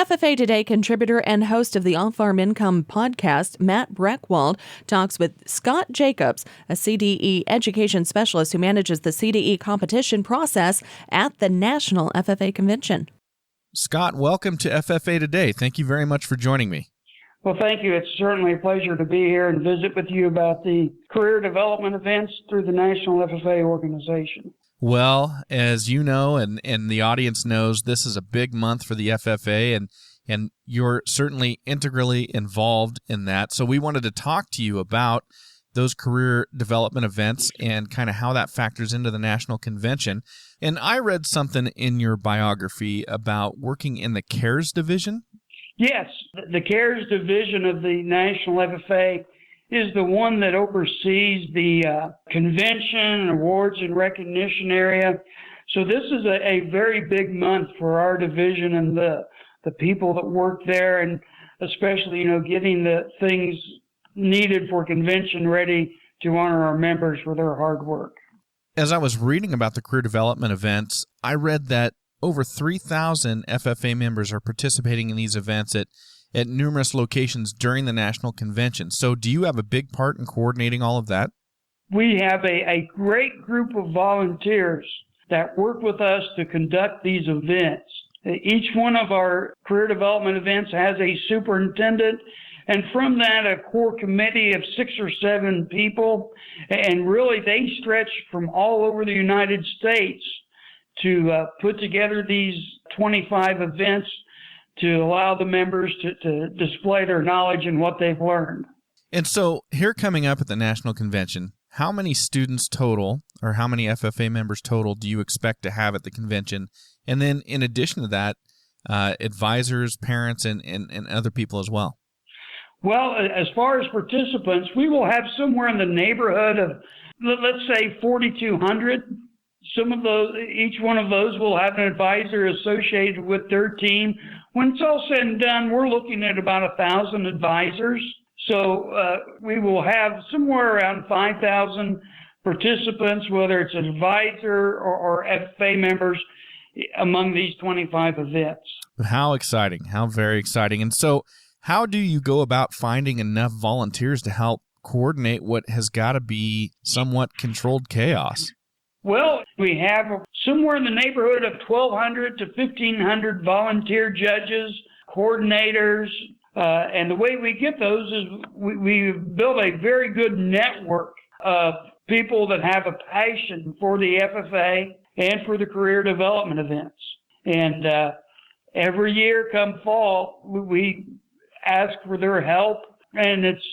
FFA Today contributor and host of the Off-Farm Income podcast, Matt Brechwald, talks with Scott Jacobs, a CDE education specialist who manages the CDE competition process at the National FFA Convention. Scott, welcome to FFA Today. Thank you very much for joining me. Well, thank you. It's certainly a pleasure to be here and visit with you about the career development events through the National FFA organization. Well, as you know, and the audience knows, this is a big month for the FFA, and you're certainly integrally involved in that. So we wanted to talk to you about those career development events and kind of how that factors into the National Convention. And I read something in your biography about working in the CARES division. Yes, the CARES division of the National FFA is the one that oversees the convention, awards, and recognition area. So this is a very big month for our division and the people that work there, and especially, getting the things needed for convention ready to honor our members for their hard work. As I was reading about the career development events, I read that over 3,000 FFA members are participating in these events at numerous locations during the National Convention. So do you have a big part in coordinating all of that? We have a great group of volunteers that work with us to conduct these events. Each one of our career development events has a superintendent, and from that, a core committee of 6 or 7 people. And really, they stretch from all over the United States to put together these 25 events to allow the members to display their knowledge and what they've learned. And so here coming up at the National Convention, how many students total, or how many FFA members total do you expect to have at the convention? And then in addition to that, advisors, parents, and other people as well? Well, as far as participants, we will have somewhere in the neighborhood of, let's say, 4,200. Some of those, each one of those will have an advisor associated with their team. When it's all said and done, we're looking at about 1,000 advisors. So we will have somewhere around 5,000 participants, whether it's an advisor or FFA members, among these 25 events. How exciting. How very exciting. And so how do you go about finding enough volunteers to help coordinate what has got to be somewhat controlled chaos? Well, we have somewhere in the neighborhood of 1,200 to 1,500 volunteer judges, coordinators, and the way we get those is we build a very good network of people that have a passion for the FFA and for the career development events. And every year come fall, we ask for their help, and it's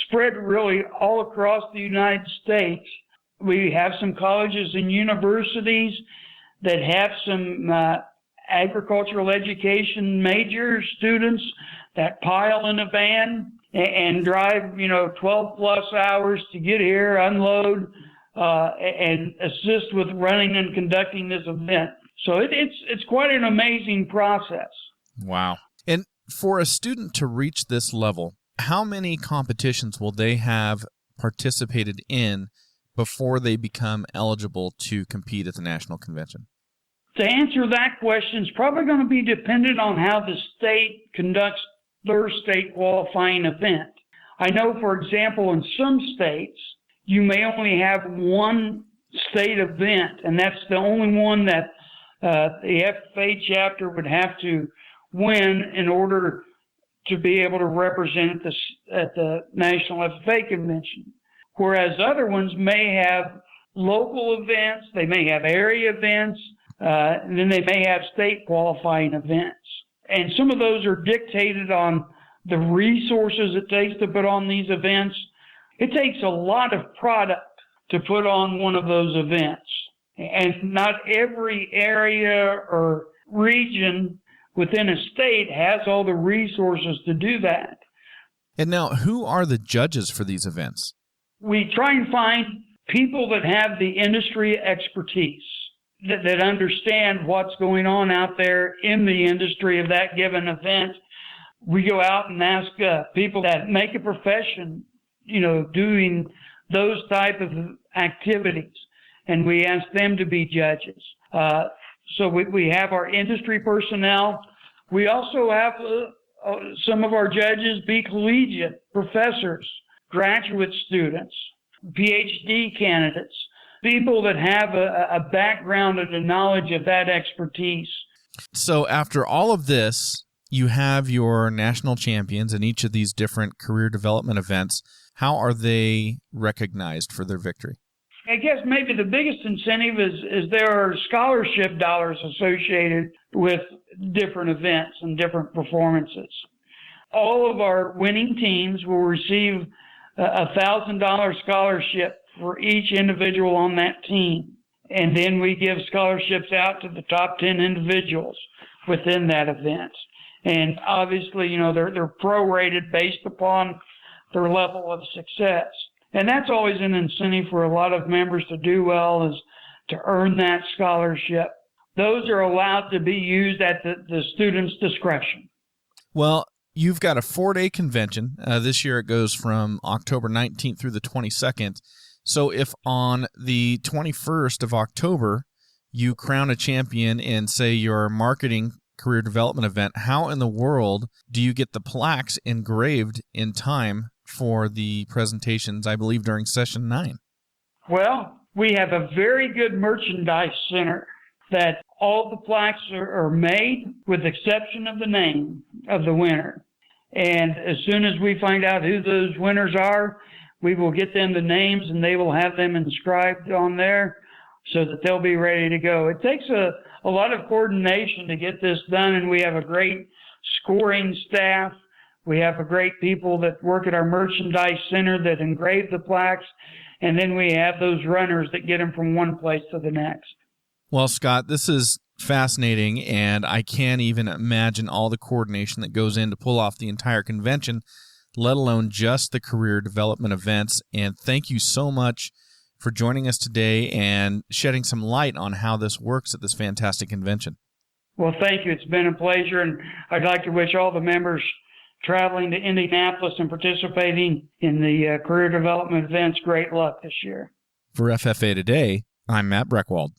spread really all across the United States. We have some colleges and universities that have some agricultural education major students that pile in a van and drive, 12 plus hours to get here, unload, and assist with running and conducting this event. So it's quite an amazing process. Wow. And for a student to reach this level, how many competitions will they have participated in before they become eligible to compete at the National Convention? To answer that question is probably going to be dependent on how the state conducts their state qualifying event. I know, for example, in some states, you may only have one state event, and that's the only one that the FFA chapter would have to win in order to be able to represent at the National FFA Convention. Whereas other ones may have local events, they may have area events, and then they may have state qualifying events. And some of those are dictated on the resources it takes to put on these events. It takes a lot of product to put on one of those events. And not every area or region within a state has all the resources to do that. And now, who are the judges for these events? We try and find people that have the industry expertise, that understand what's going on out there in the industry of that given event. We go out and ask people that make a profession, doing those type of activities, and we ask them to be judges. So we have our industry personnel. We also have some of our judges be collegiate professors, graduate students, PhD candidates, people that have a background and a knowledge of that expertise. So after all of this, you have your national champions in each of these different career development events. How are they recognized for their victory? I guess maybe the biggest incentive is there are scholarship dollars associated with different events and different performances. All of our winning teams will receive a $1,000 scholarship for each individual on that team. And then we give scholarships out to the top 10 individuals within that event. And obviously, they're prorated based upon their level of success. And that's always an incentive for a lot of members to do well, is to earn that scholarship. Those are allowed to be used at the student's discretion. Well, you've got a 4-day convention. This year it goes from October 19th through the 22nd. So if on the 21st of October you crown a champion in, say, your marketing career development event, how in the world do you get the plaques engraved in time for the presentations, I believe, during session 9? Well, we have a very good merchandise center that all the plaques are made with exception of the name of the winner. And as soon as we find out who those winners are, we will get them the names and they will have them inscribed on there so that they'll be ready to go. It takes a lot of coordination to get this done, and we have a great scoring staff. We have a great people that work at our merchandise center that engrave the plaques, and then we have those runners that get them from one place to the next. Well, Scott, this is fascinating, and I can't even imagine all the coordination that goes in to pull off the entire convention, let alone just the career development events. And thank you so much for joining us today and shedding some light on how this works at this fantastic convention. Well, thank you. It's been a pleasure, and I'd like to wish all the members traveling to Indianapolis and participating in the career development events great luck this year. For FFA Today, I'm Matt Brechwald.